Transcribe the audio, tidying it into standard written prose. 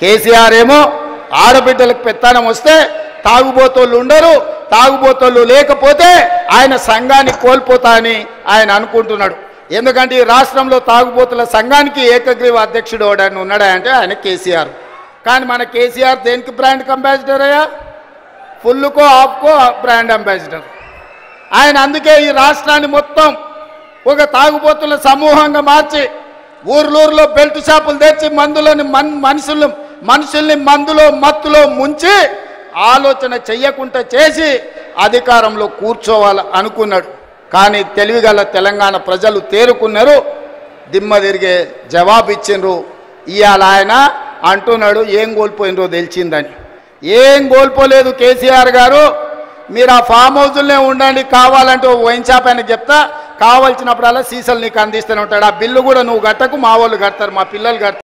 కేసీఆర్ ఏమో ఆడబిడ్డలకు పెత్తనం వస్తే తాగుబోతోళ్ళు ఉండరు, తాగుబోతోళ్ళు లేకపోతే ఆయన సంఘాన్ని కోల్పోతా అని ఆయన అనుకుంటున్నాడు. ఎందుకంటే ఈ రాష్ట్రంలో తాగుబోతుల సంఘానికి ఏకగ్రీవ అధ్యక్షుడు ఎవడని ఉన్నాడా అంటే ఆయన కేసీఆర్. కానీ మన కేసీఆర్ దేనికి బ్రాండ్ అంబాసిడర్ అయ్యా? ఫుల్కో ఆఫ్కో బ్రాండ్ అంబాసిడర్ ఆయన. అందుకే ఈ రాష్ట్రాన్ని మొత్తం ఒక తాగుబోతుల సమూహంగా మార్చి ఊర్లూరులో బెల్ట్ షాపులు తెచ్చి మందులోని మనుషుల్ని మందులో మత్తులో ముంచి ఆలోచన చెయ్యకుండా చేసి అధికారంలో కూర్చోవాలి అనుకున్నాడు. కానీ తెలివిగల తెలంగాణ ప్రజలు తేరుకున్నారు, దిమ్మ తిరిగే జవాబు ఇచ్చిండ్రు. ఇవాళ ఆయన అంటున్నాడు ఏం కోల్పోయినరో తెలిసిందని. ఏం కోల్పోలేదు కేసీఆర్ గారు, మీరు ఆ ఫామ్ హౌజుల్నే ఉండండి, కావాలంటే వైన్ షాప్ అని చెప్తా, కావాల్సినప్పుడల్లా సీసాలు నీకు అందిస్తూనే ఉంటాడు. ఆ బిల్లు కూడా నువ్వు కట్టకు, మా వాళ్ళు కడతారు, మా పిల్లలు కడతారు.